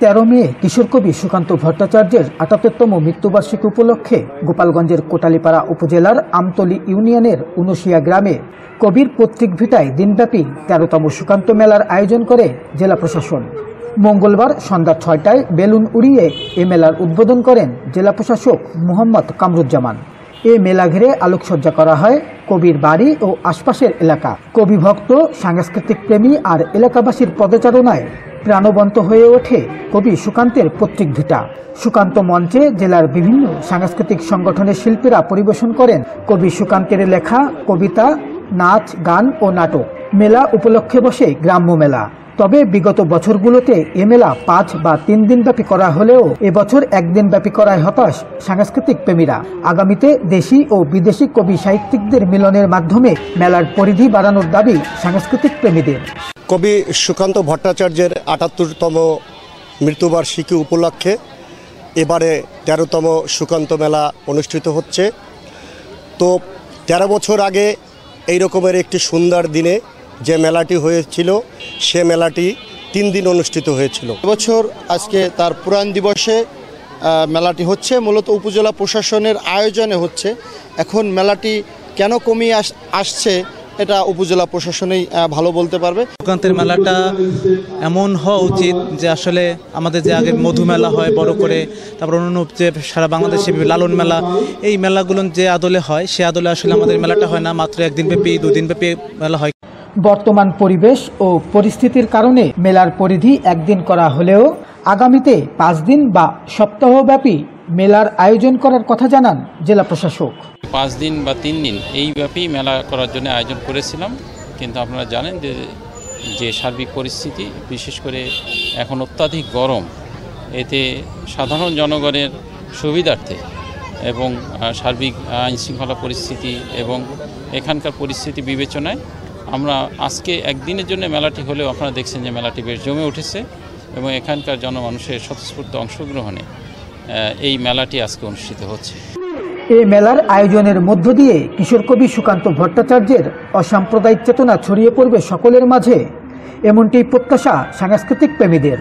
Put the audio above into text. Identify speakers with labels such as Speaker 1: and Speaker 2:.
Speaker 1: 13 মে কিশোর কবি সুকান্ত ভট্টাচার্যের ৭৮তম মৃত্যুবার্ষিকী উপলক্ষে গোপালগঞ্জের কোটালীপাড়া উপজেলার আমতলী ইউনিয়নের উনশিয়া গ্রামে কবির পৈতৃক ভিটায় দিনব্যাপী 13তম সুকান্ত মেলার আয়োজন করে জেলা প্রশাসন। মঙ্গলবার সন্ধ্যা ৬টায় বেলুন উড়িয়ে এ মেলার উদ্বোধন করেন জেলা প্রশাসক মোহাম্মদ কামরুজ্জামান। এ মেলা ঘিরে আলোকসজ্জা করা হয় কবির বাড়ি ও আশপাশের এলাকা। কবি ভক্ত, সাংস্কৃতিক প্রেমী আর এলাকাবাসীর পদচারণায় প্রাণবন্ত হয়ে ওঠে কবি সুকান্তের পৈতৃক ভিটা। সুকান্ত মঞ্চে জেলার বিভিন্ন সাংস্কৃতিক সংগঠনের শিল্পীরা পরিবেশন করেন কবি সুকান্তের লেখা কবিতা, নাচ, গান ও নাটক। মেলা উপলক্ষে বসে গ্রাম্য মেলা। তবে বিগত বছরগুলোতে এ মেলা ৫ বা ৩ দিনব্যাপী করা হলেও এবছর একদিনব্যাপী করায় হতাশ সাংস্কৃতিক প্রেমীরা। আগামীতে দেশি ও বিদেশি কবি সাহিত্যিকদের মিলনের মাধ্যমে মেলার পরিধি বাড়ানোর দাবি সাংস্কৃতিক প্রেমীদের।
Speaker 2: কবি সুকান্ত ভট্টাচার্যের ৭৮তম মৃত্যুবার্ষিকী উপলক্ষে এবারে 13তম সুকান্ত মেলা অনুষ্ঠিত হচ্ছে। তো 13 বছর আগে এই রকমের একটি সুন্দর দিনে যে মেলাটি হয়েছিল সে মেলাটি 3 দিন অনুষ্ঠিত হয়েছিল।
Speaker 3: এবছর আজকে তার পুরাণ দিবসে মেলাটি হচ্ছে, মূলত উপজেলা প্রশাসনের আয়োজনে হচ্ছে। এখন মেলাটি কেন কমিয়ে আসছে এটা উপজেলা প্রশাসনেই ভালো বলতে পারবে।
Speaker 4: সুকান্তের মেলাটা এমন হওয়া উচিত যে আসলে আমাদের যে আগে মধু মেলা হয় বড় করে, তারপর অন্য যে সারা বাংলাদেশে লালন মেলা, এই মেলাগুলো যে আদলে হয় সে আদলে আসলে আমাদের মেলাটা হয় না, মাত্র 1 দিনব্যাপী 2 দিনব্যাপী মেলা হয়।
Speaker 1: বর্তমান পরিবেশ ও পরিস্থিতির কারণে মেলার পরিধি 1 দিন করা হলেও আগামীতে 5 দিন বা সপ্তাহব্যাপী মেলার আয়োজন করার কথা জানান জেলা প্রশাসক।
Speaker 5: 5 দিন বা 3 দিন এই ব্যাপী মেলা করার জন্য আয়োজন করেছিলাম, কিন্তু আপনারা জানেন যে সার্বিক পরিস্থিতি, বিশেষ করে এখন অত্যাধিক গরম, এতে সাধারণ জনগণের সুবিধার্থে এবং সার্বিক আইনশৃঙ্খলা পরিস্থিতি এবং এখানকার পরিস্থিতি বিবেচনায় আমরা আজকে একদিনের জন্য মেলাটি হলেও আপনারা দেখছেন যে মেলাটি বেশ জমে উঠেছে এবং এখানকার জনমানুষের স্বতঃস্ফূর্ত অংশগ্রহণে এই মেলাটি আজকে অনুষ্ঠিত হচ্ছে।
Speaker 1: এই মেলার আয়োজনের মধ্য দিয়ে কিশোর কবি সুকান্ত ভট্টাচার্যের অসাম্প্রদায়িক চেতনা ছড়িয়ে পড়বে সকলের মাঝে, এমনটি প্রত্যাশা সাংস্কৃতিক প্রেমীদের।